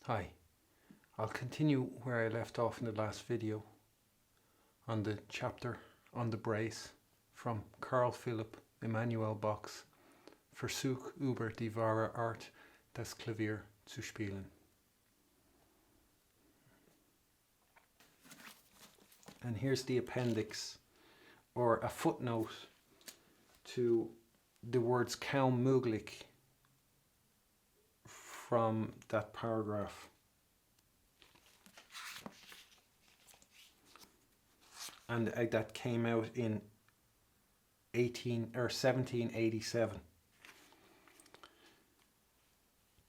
Hi, I'll continue where I left off in the last video on the chapter on the brace from Carl Philipp Emanuel Bach's Versuch über die wahre Art das Klavier zu spielen. And here's the appendix, or a footnote to the words kaum möglich from that paragraph. And that came out in 1787.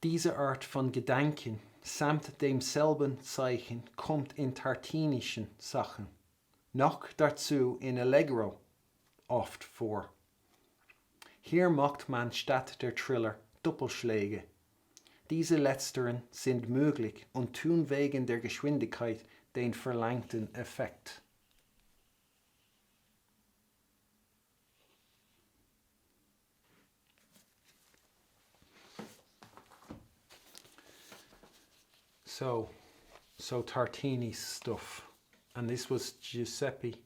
Diese Art von Gedanken samt demselben Zeichen kommt in tartinischen Sachen, noch dazu in Allegro oft vor. Hier macht man statt der Triller Doppelschläge. Diese letzteren sind möglich und tun wegen der Geschwindigkeit den verlangten Effekt. So Tartini's stuff, and this was Giuseppe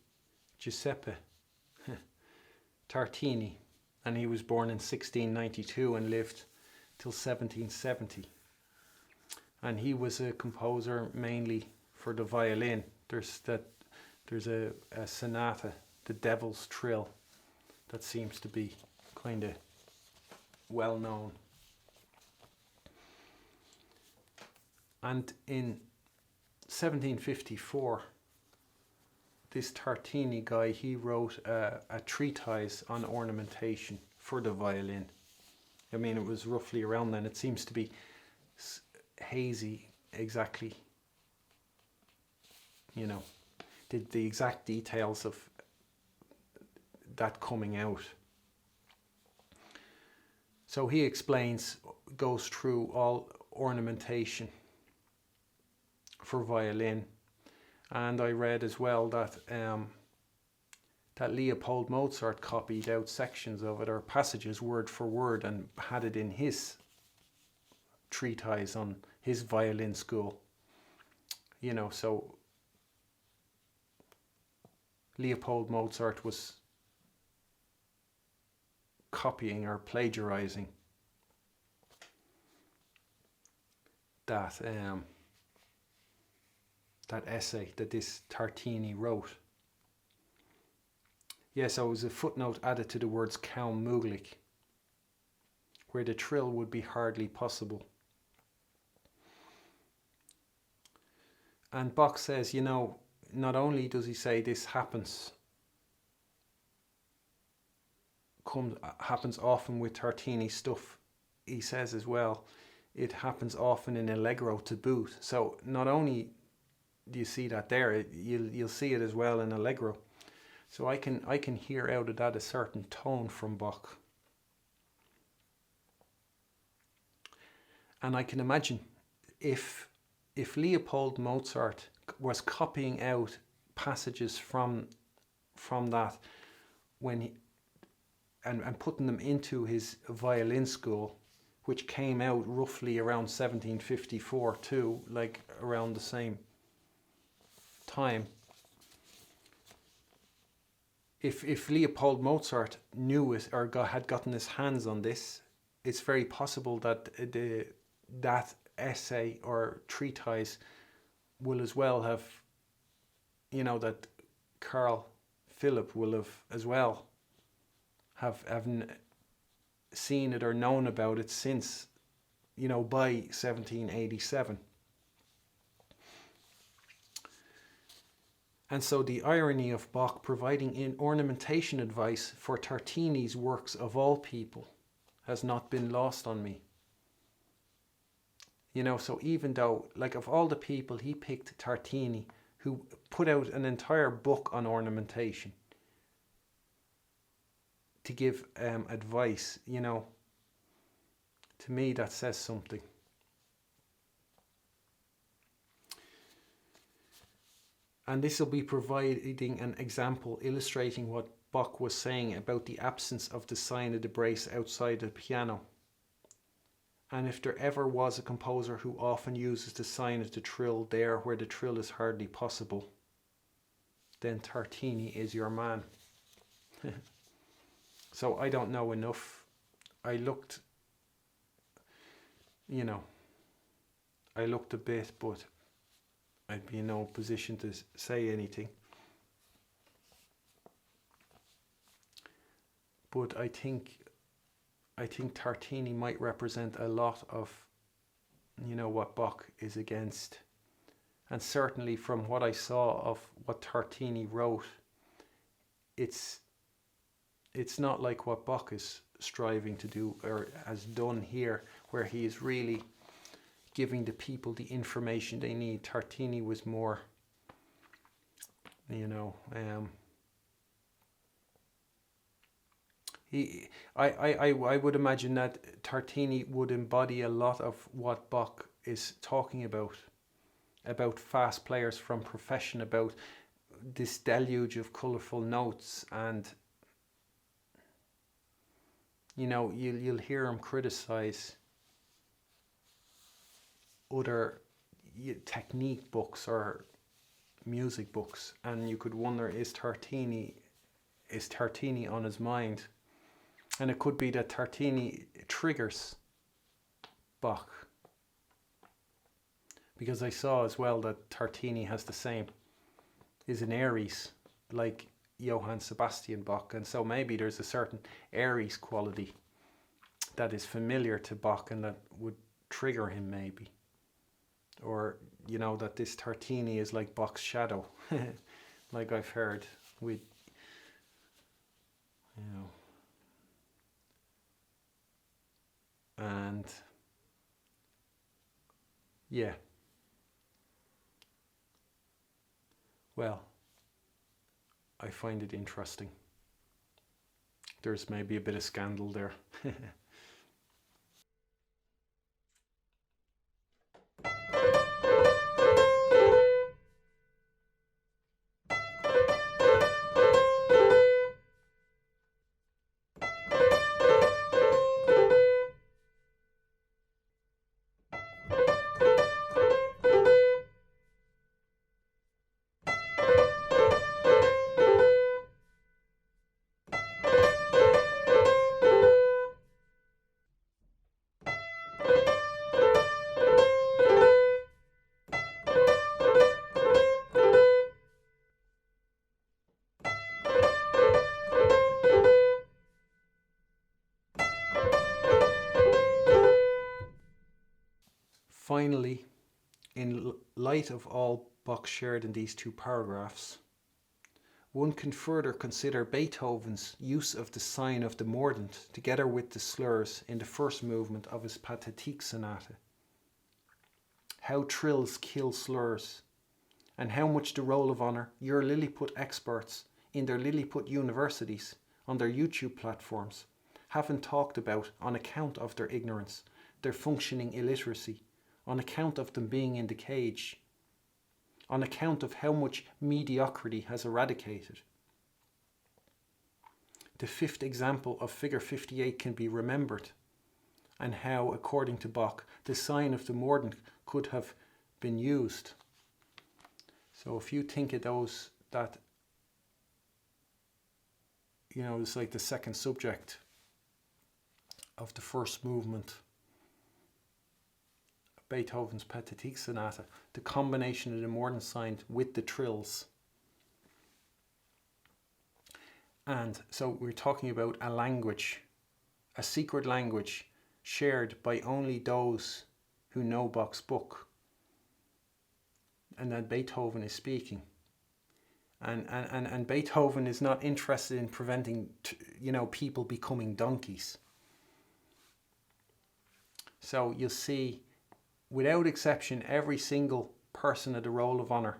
Tartini, and he was born in 1692 and lived till 1770. And he was a composer mainly for the violin. There's a sonata, the Devil's Trill, that seems to be kind of well known. And in 1754, this Tartini guy, he wrote a treatise on ornamentation for the violin. I mean, it was roughly around then. It seems to be hazy exactly, you know, the exact details of that coming out. So he goes through all ornamentation for violin. And I read as well that that Leopold Mozart copied out sections of it, or passages word for word, and had it in his treatise on his violin school. You know, so Leopold Mozart was copying or plagiarizing that essay that this Tartini wrote. Yeah, so it was a footnote added to the words kaum möglich, where the trill would be hardly possible. And Bach says, you know, not only does he say this happens often with Tartini stuff, he says as well, it happens often in Allegro to boot. So not only do you see that there, you'll see it as well in Allegro. So I can hear out of that a certain tone from Bach. And I can imagine if Leopold Mozart was copying out passages from that and putting them into his violin school, which came out roughly around 1754 too, like around the same time. If Leopold Mozart knew it or had gotten his hands on this, it's very possible that that essay or treatise will as well have, you know, that Carl Philipp will have as well have seen it or known about it since, you know, by 1787. And so the irony of Bach providing ornamentation advice for Tartini's works of all people has not been lost on me. You know, so even though, like, of all the people, he picked Tartini, who put out an entire book on ornamentation to give advice, you know, to me that says something. And this will be providing an example illustrating what Bach was saying about the absence of the sign of the brace outside the piano. And if there ever was a composer who often uses the sign of the trill there where the trill is hardly possible, then Tartini is your man. So I don't know enough. I looked, I looked a bit, but I'd be in no position to say anything. But I think Tartini might represent a lot of, what Bach is against. And certainly from what I saw of what Tartini wrote, it's not like what Bach is striving to do or has done here, where he is really giving the people the information they need. Tartini was more, I would imagine that Tartini would embody a lot of what Bach is talking about fast players from profession, about this deluge of colourful notes, and you'll hear him criticize other technique books or music books, and you could wonder, is Tartini on his mind? And it could be that Tartini triggers Bach, because I saw as well that Tartini has is an Aries like Johann Sebastian Bach, and so maybe there's a certain Aries quality that is familiar to Bach and that would trigger him maybe. Or, that this Tartini is like Bach's shadow, like I've heard with, and yeah, well, I find it interesting. There's maybe a bit of scandal there. Finally, in light of all Bach shared in these two paragraphs, one can further consider Beethoven's use of the sign of the mordent together with the slurs in the first movement of his Pathetique sonata. How trills kill slurs, and how much the roll of honour your Lilliput experts in their Lilliput universities, on their YouTube platforms, haven't talked about on account of their ignorance, their functioning illiteracy, on account of them being in the cage, on account of how much mediocrity has eradicated. The fifth example of figure 58 can be remembered, and how, according to Bach, the sign of the mordent could have been used. So if you think of those, that, it's like the second subject of the first movement, Beethoven's Pathetique sonata, the combination of the mordent sign with the trills. And so we're talking about a language, a secret language shared by only those who know Bach's book, and that Beethoven is speaking. And Beethoven is not interested in preventing, people becoming donkeys. So you'll see, without exception, every single person at the Roll of Honour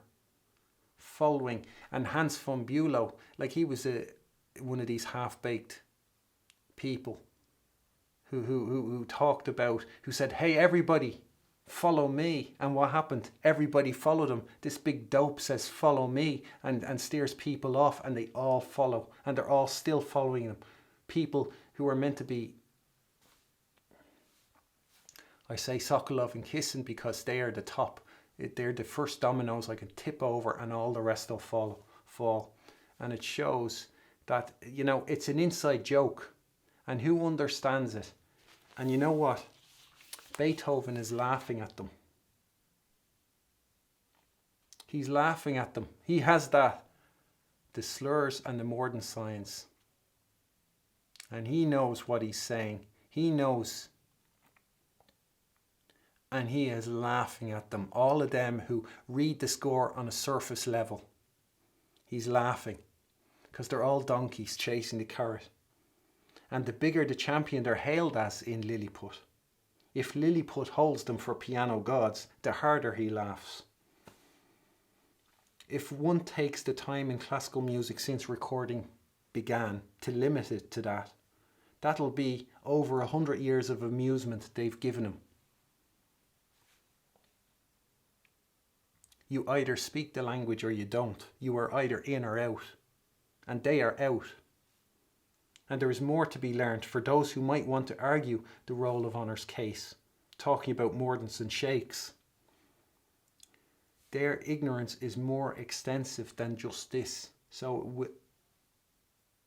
following, and Hans von Bülow, like he was one of these half-baked people who talked about, who said, hey everybody, follow me. And what happened? Everybody followed him. This big dope says follow me, and steers people off, and they all follow, and they're all still following him. People who are meant to be I say Sokolov and Kissin because they are the top. They're the first dominoes I can tip over and all the rest will fall. And it shows that, you know, it's an inside joke. And who understands it? And you know what? Beethoven is laughing at them. He's laughing at them. He has that. The slurs and the mordent signs. And he knows what he's saying. He knows. And he is laughing at them. All of them who read the score on a surface level. He's laughing. Because they're all donkeys chasing the carrot. And the bigger the champion they're hailed as in Lilliput. If Lilliput holds them for piano gods, the harder he laughs. If one takes the time in classical music since recording began to limit it to that, that'll be over 100 years of amusement they've given him. You either speak the language or you don't. You are either in or out. And they are out. And there is more to be learnt for those who might want to argue the roll of honour's case, talking about mordents and shakes. Their ignorance is more extensive than just this. So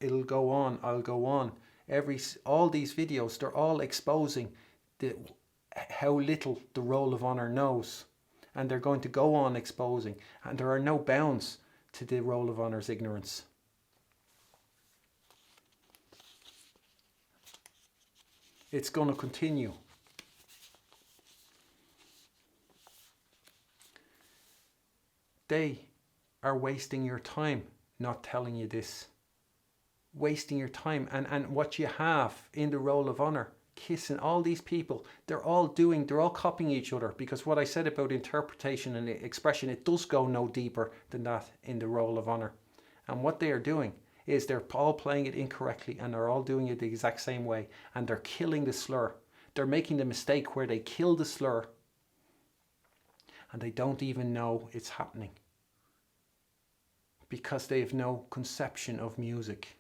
it'll go on, I'll go on. All these videos, they're all exposing how little the roll of honour knows. And they're going to go on exposing. And there are no bounds to the roll of honour's ignorance. It's going to continue. They are wasting your time not telling you this. Wasting your time. And what you have in the roll of honour, kissing, all these people, they're all copying each other. Because what I said about interpretation and expression, it does go no deeper than that in the roll of honour. And what they are doing is they're all playing it incorrectly and they're all doing it the exact same way. And they're killing the slur. They're making the mistake where they kill the slur and they don't even know it's happening. Because they have no conception of music.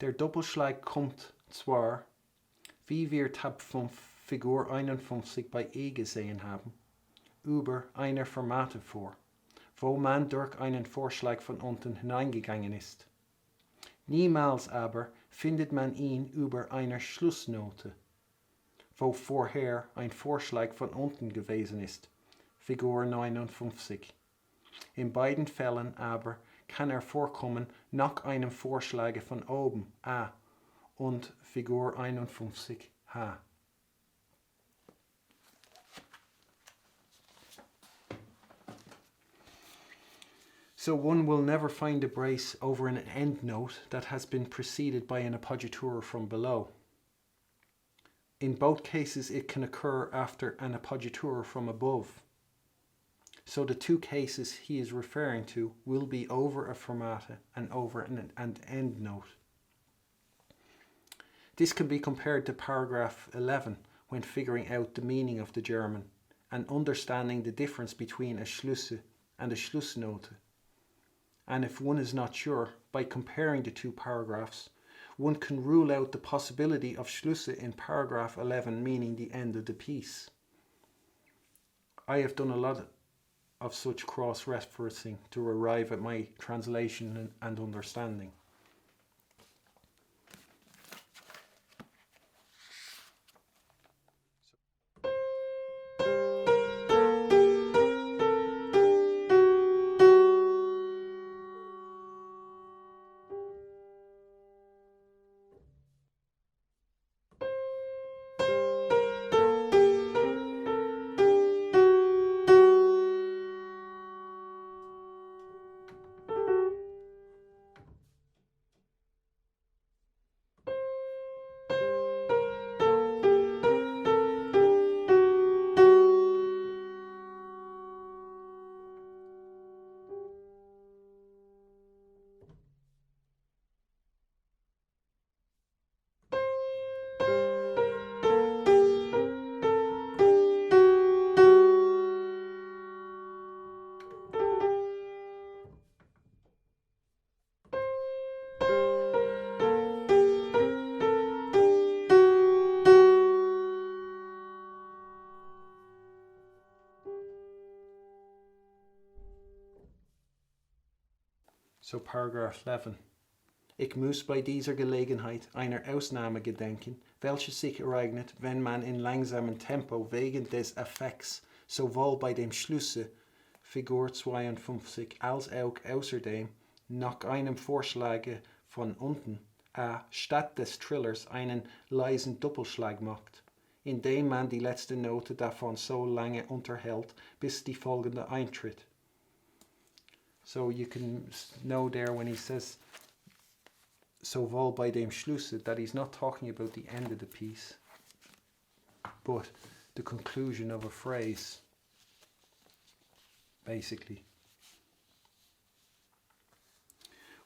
Der Doppelschlag kommt zwar, wie wir Tab 5 Figur 51 bei E gesehen haben, über eine Formate vor, wo man durch einen Vorschlag von unten hineingegangen ist. Niemals aber findet man ihn über einer Schlussnote, wo vorher ein Vorschlag von unten gewesen ist, Figur 59. In beiden Fällen aber kann vorkommen nach einem Vorschlag von oben A und Figur 51 H. So one will never find a brace over an end note that has been preceded by an appoggiatura from below. In both cases it can occur after an appoggiatura from above. So the two cases he is referring to will be over a fermata and over an end note. This can be compared to paragraph 11 when figuring out the meaning of the German and understanding the difference between a Schlüsse and a Schlussnote. And if one is not sure, by comparing the two paragraphs, one can rule out the possibility of Schlüsse in paragraph 11 meaning the end of the piece. I have done a lot of such cross-referencing to arrive at my translation and understanding. So paragraph 11. Ich muss bei dieser Gelegenheit einer Ausnahme gedenken, welche sich ereignet, wenn man in langsamem Tempo wegen des Effekts sowohl bei dem Schlusse, Figur 52, als auch außerdem nach einem Vorschlag von unten statt des Trillers einen leisen Doppelschlag macht, indem man die letzte Note davon so lange unterhält, bis die folgende eintritt. So you can know there when he says sowohl bei dem Schlusse that he's not talking about the end of the piece, but the conclusion of a phrase, basically.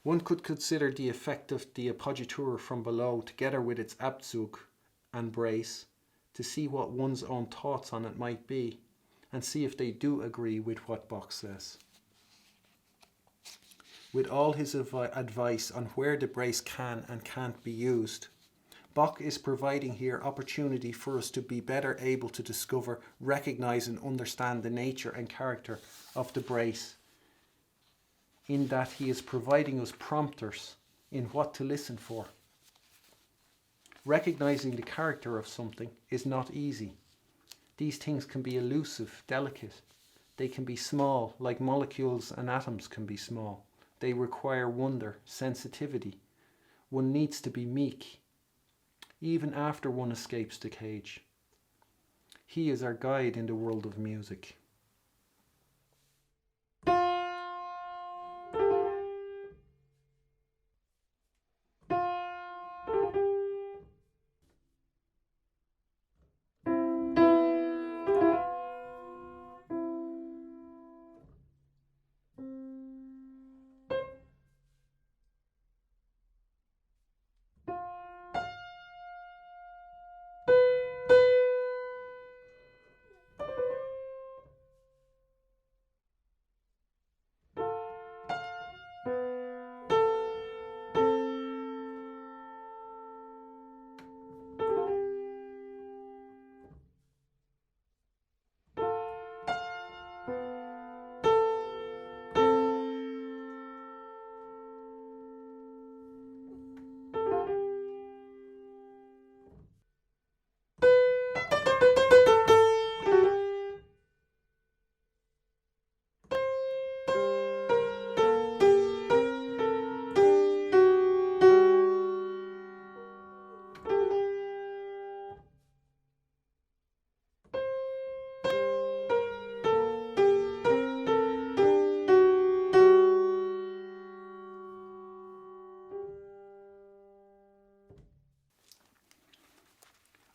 One could consider the effect of the appoggiatura from below together with its Abzug and brace to see what one's own thoughts on it might be and see if they do agree with what Bach says. With all his advice on where the brace can and can't be used, Bach is providing here opportunity for us to be better able to discover, recognize and understand the nature and character of the brace, in that he is providing us prompters in what to listen for. Recognizing the character of something is not easy. These things can be elusive, delicate. They can be small, like molecules and atoms can be small. They require wonder, sensitivity. One needs to be meek, even after one escapes the cage. He is our guide in the world of music.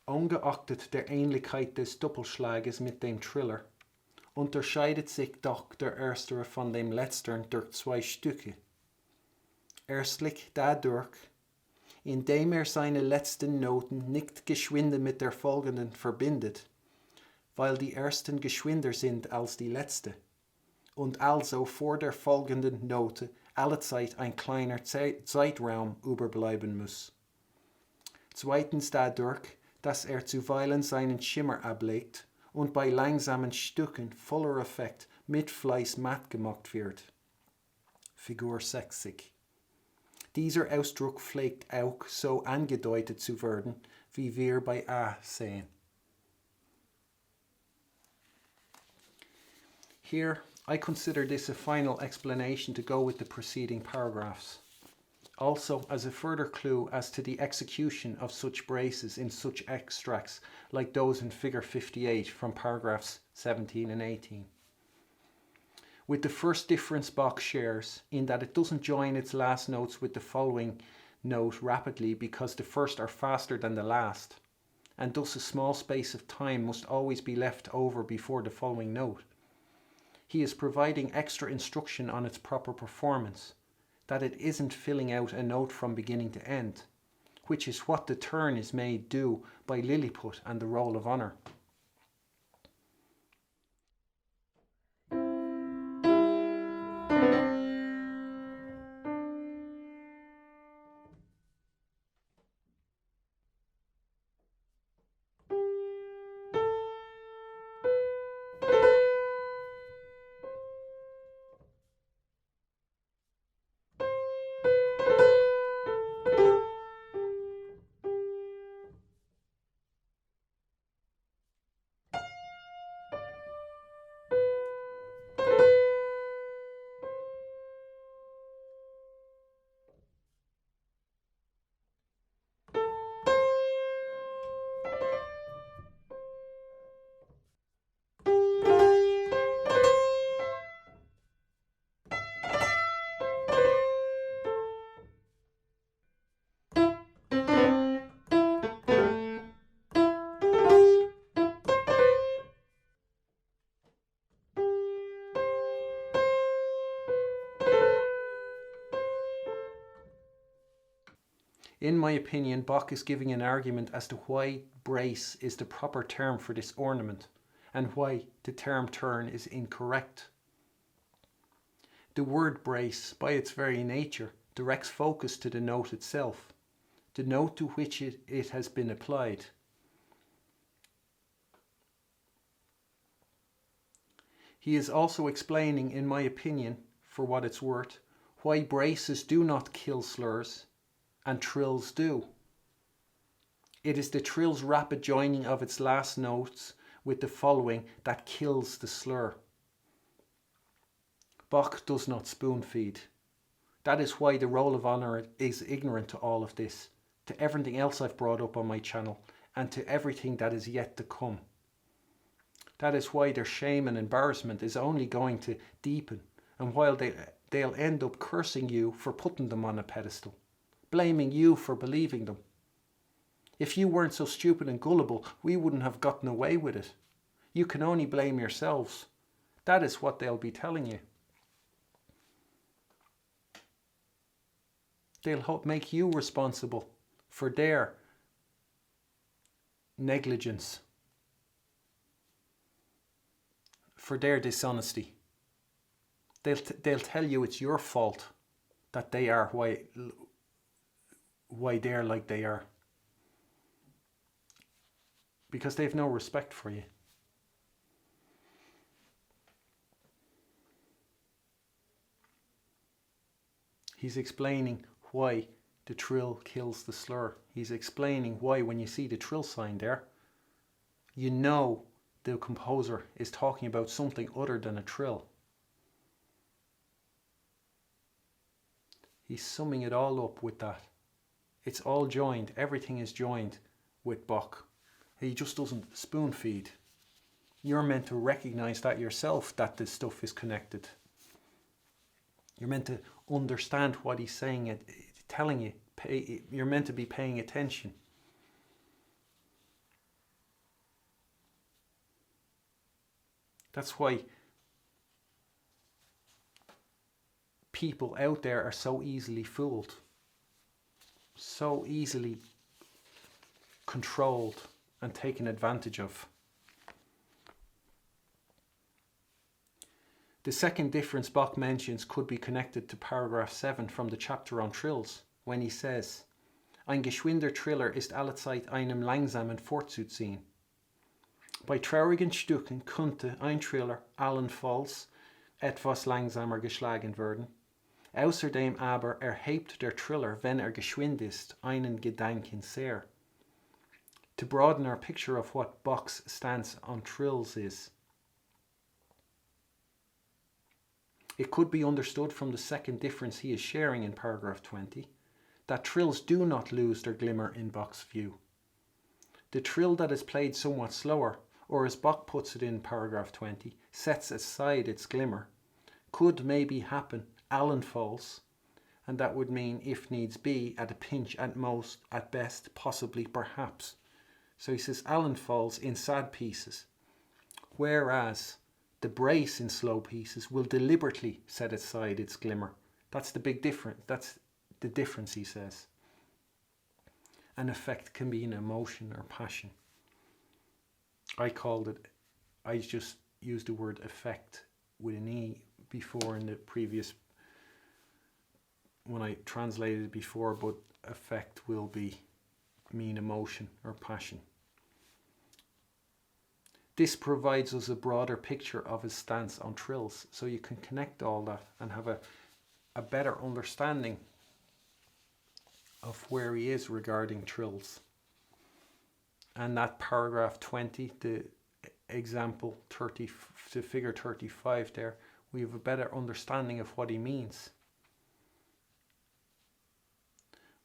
Ungeachtet der Ähnlichkeit des Doppelschlages mit dem Triller, unterscheidet sich doch der erstere von dem letzteren durch zwei Stücke. Erstlich dadurch, indem seine letzten Noten nicht geschwinde mit der folgenden verbindet, weil die ersten geschwinder sind als die letzte, und also vor der folgenden Note allezeit ein kleiner Zeitraum überbleiben muss. Zweitens dadurch, dass zuweilen seinen Schimmer ablegt und bei langsamen Stücken voller Effekt mit Fleiß matt gemacht wird. Figur 60. Dieser Ausdruck pflegt auch so angedeutet zu werden, wie wir bei A sehen. Here, I consider this a final explanation to go with the preceding paragraphs. Also as a further clue as to the execution of such braces in such extracts like those in figure 58 from paragraphs 17 and 18. With the first difference Bach shares in that it doesn't join its last notes with the following note rapidly because the first are faster than the last, and thus a small space of time must always be left over before the following note. He is providing extra instruction on its proper performance, that it isn't filling out a note from beginning to end, which is what the turn is made do by Lilliput and the Roll of Honour. In my opinion, Bach is giving an argument as to why brace is the proper term for this ornament and why the term turn is incorrect. The word brace, by its very nature, directs focus to the note itself. the note to which it has been applied. He is also explaining, in my opinion, for what it's worth, why braces do not kill slurs and trills do. It is the trill's rapid joining of its last notes with the following that kills the slur. Bach does not spoon feed. That is why the Roll of Honour is ignorant to all of this, to everything else I've brought up on my channel, and to everything that is yet to come. That is why their shame and embarrassment is only going to deepen, and while they'll end up cursing you for putting them on a pedestal, blaming you for believing them. If you weren't so stupid and gullible, we wouldn't have gotten away with it. You can only blame yourselves. That is what they'll be telling you. They'll make you responsible for their negligence, for their dishonesty. They'll tell you it's your fault that they are why they're like they are. Because they've no respect for you. He's explaining why the trill kills the slur. He's explaining why when you see the trill sign there, you know the composer is talking about something other than a trill. He's summing it all up with that. It's all joined. Everything is joined with Bach. He just doesn't spoon feed. You're meant to recognize that yourself, that this stuff is connected. You're meant to understand what he's saying, telling you. You're meant to be paying attention. That's why people out there are so easily fooled, so easily controlled and taken advantage of. The second difference Bach mentions could be connected to paragraph 7 from the chapter on trills, when he says, Ein geschwinder Triller ist allezeit einem langsamen fortzuziehen. Bei traurigen Stücken könnte ein Triller allenfalls etwas langsamer geschlagen werden. Außerdem aber erhebt der Triller, wenn geschwind ist, einen Gedanken sehr. To broaden our picture of what Bach's stance on trills is. It could be understood from the second difference he is sharing in paragraph 20, that trills do not lose their glimmer in Bach's view. The trill that is played somewhat slower, or as Bach puts it in paragraph 20, sets aside its glimmer, could maybe happen allenfalls, and that would mean if needs be, at a pinch, at most, at best, possibly, perhaps. So he says allenfalls in sad pieces, whereas the brace in slow pieces will deliberately set aside its glimmer. That's the big difference. That's the difference, he says. An effect can be an emotion or passion. I just used the word effect with an E before in the previous, when I translated it before, but effect will mean emotion or passion. This provides us a broader picture of his stance on trills, so you can connect all that and have a better understanding of where he is regarding trills. And that paragraph 20, the example 30 to figure 35 there, we have a better understanding of what he means.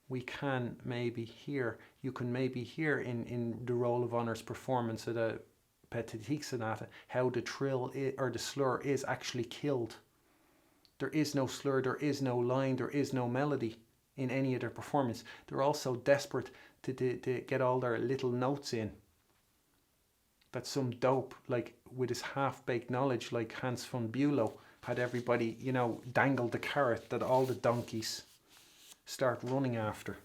We can maybe hear, you can maybe hear in the Roll of Honour's performance of the pt.4.3 sonata how the trill or the slur is actually killed. There is no slur, there is no line, there is no melody in any of their performance. They're all so desperate to get all their little notes in that some dope, like with his half-baked knowledge, like Hans von Bülow, had everybody, dangle the carrot that all the donkeys start running after.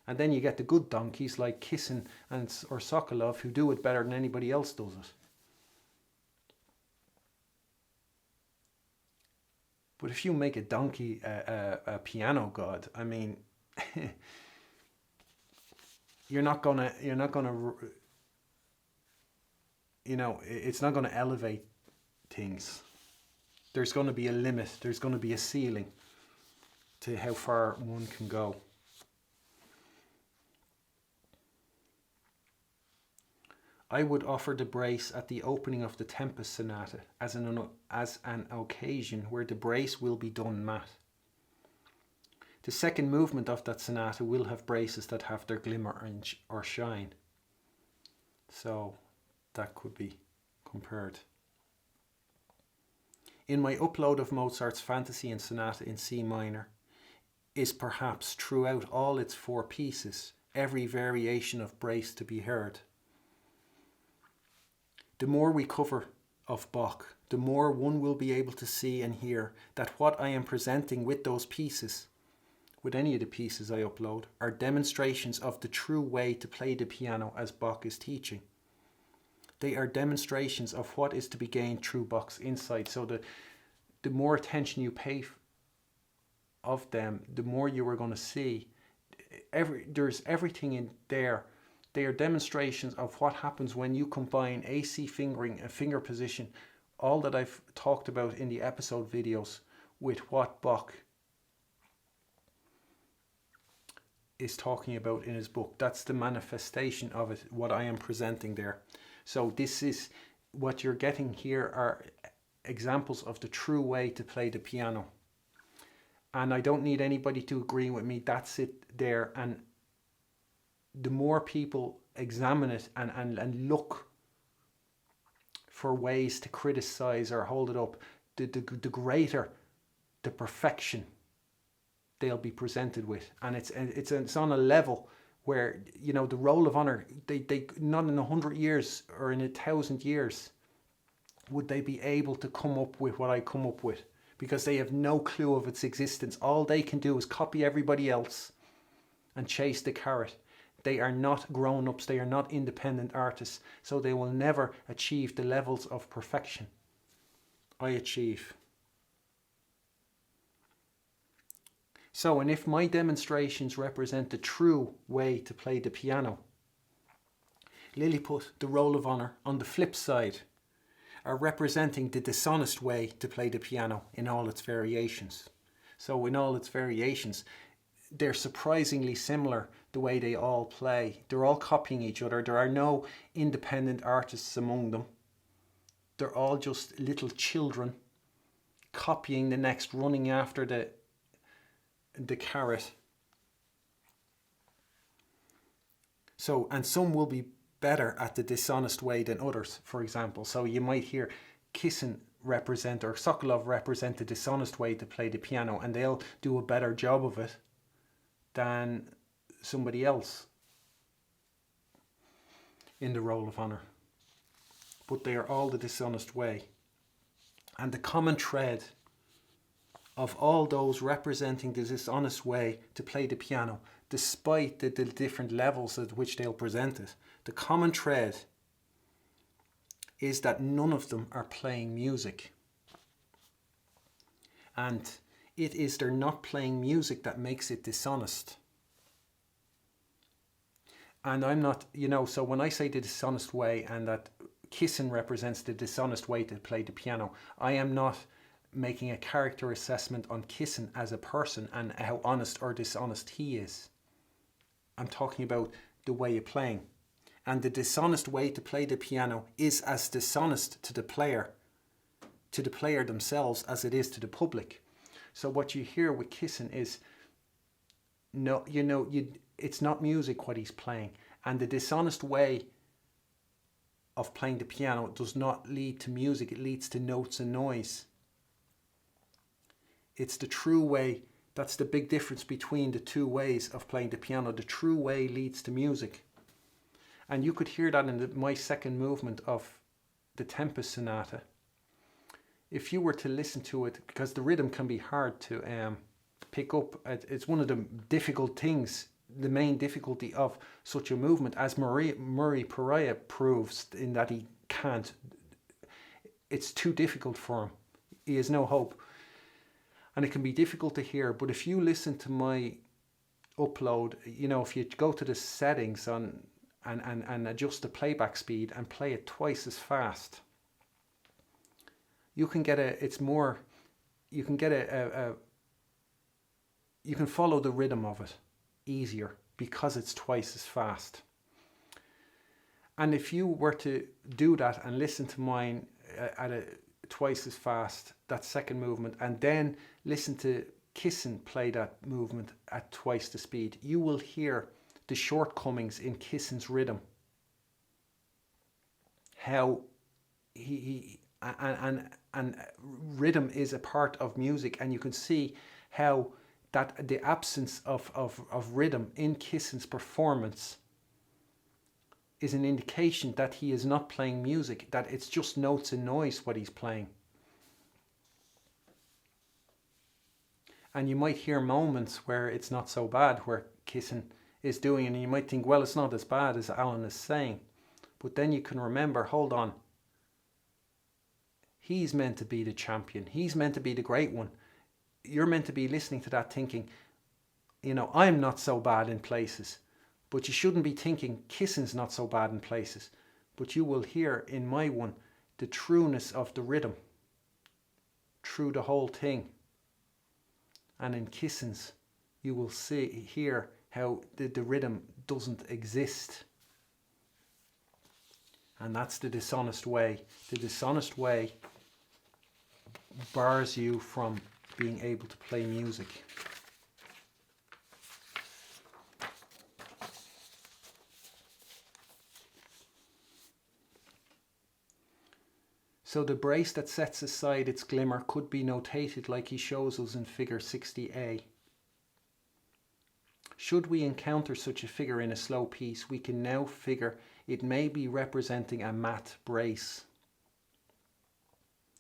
And then you get the good donkeys like Kissin or Sokolov who do it better than anybody else does it. But if you make a donkey a piano god, I mean, you're not gonna, it's not gonna elevate things. There's going to be a limit. There's going to be a ceiling to how far one can go. I would offer the brace at the opening of the Tempest sonata as an occasion where the brace will be done matte. The second movement of that sonata will have braces that have their glimmer or shine. So that could be compared. In my upload of Mozart's Fantasy and Sonata in C minor is perhaps throughout all its 4 pieces every variation of brace to be heard. The more we cover of Bach, the more one will be able to see and hear that what I am presenting with those pieces, with any of the pieces I upload, are demonstrations of the true way to play the piano as Bach is teaching. They are demonstrations of what is to be gained through Bach's insight. So the more attention you pay of them, the more you are going to see. There's everything in there. They are demonstrations of what happens when you combine AC fingering and finger position, all that I've talked about in the episode videos, with what Bach is talking about in his book. That's the manifestation of it, what I am presenting there. So this is what you're getting here are examples of the true way to play the piano. And I don't need anybody to agree with me. That's it there. And the more people examine it and look for ways to criticize or hold it up, the greater the perfection they'll be presented with. And it's on a level where, you know, the roll of honor, they not in 100 years or in 1,000 years would they be able to come up with what I come up with, because they have no clue of its existence. All they can do is copy everybody else and chase the carrot. They are not grown-ups, they are not independent artists, so they will never achieve the levels of perfection I achieve. So, and if my demonstrations represent the true way to play the piano, Lilliput, the roll of honor, on the flip side, are representing the dishonest way to play the piano in all its variations. So in all its variations, they're surprisingly similar the way they all play. They're all copying each other. There are no independent artists among them. They're all just little children copying the next, running after the carrot. So, and some will be better at the dishonest way than others, for example. So you might hear Kissin represent or Sokolov represent the dishonest way to play the piano, and they'll do a better job of it than somebody else in the roll of honor. But they are all the dishonest way. And the common thread of all those representing the dishonest way to play the piano, despite the different levels at which they'll present it, the common thread is that none of them are playing music. And it is their not playing music that makes it dishonest. And I'm not, so when I say the dishonest way and that Kissin represents the dishonest way to play the piano, I am not making a character assessment on Kissin as a person and how honest or dishonest he is. I'm talking about the way of playing. And the dishonest way to play the piano is as dishonest to the player themselves as it is to the public. So what you hear with Kissin is, it's not music what he's playing. And the dishonest way of playing the piano does not lead to music, it leads to notes and noise. It's the true way. That's the big difference between the two ways of playing the piano. The true way leads to music. And you could hear that in my second movement of the Tempest sonata. If you were to listen to it, because the rhythm can be hard to pick up. It's one of the difficult things, the main difficulty of such a movement, as Murray Pariah proves, in that he can't. It's too difficult for him. He has no hope. And it can be difficult to hear, but if you listen to my upload, if you go to the settings on and adjust the playback speed and play it twice as fast, you can get you can follow the rhythm of it easier because it's twice as fast. And if you were to do that and listen to mine at twice as fast, that second movement, and then listen to Kissin play that movement at twice the speed, you will hear the shortcomings in Kissin's rhythm. How and rhythm is a part of music, and you can see how that the absence of rhythm in Kissin's performance is an indication that he is not playing music, that it's just notes and noise what he's playing. And you might hear moments where it's not so bad, where Kissin is doing, and you might think, well, it's not as bad as Alan is saying. But then you can remember, hold on, he's meant to be the champion. He's meant to be the great one. You're meant to be listening to that thinking, I'm not so bad in places. But you shouldn't be thinking Kissin's not so bad in places. But you will hear in my one the trueness of the rhythm through the whole thing. And in Kissin's, you will hear how the rhythm doesn't exist. And that's the dishonest way. The dishonest way bars you from being able to play music. So the brace that sets aside its glimmer could be notated like he shows us in figure 60A. Should we encounter such a figure in a slow piece, we can now figure it may be representing a matte brace.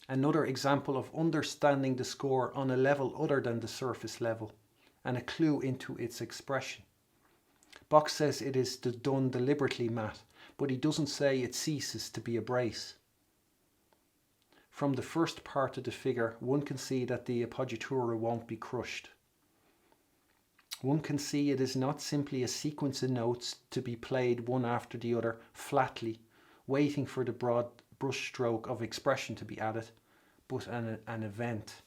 Another example of understanding the score on a level other than the surface level, and a clue into its expression. Bach says it is done deliberately matte, but he doesn't say it ceases to be a brace. From the first part of the figure, one can see that the appoggiatura won't be crushed. One can see it is not simply a sequence of notes to be played one after the other flatly, waiting for the broad brushstroke of expression to be added, but an event.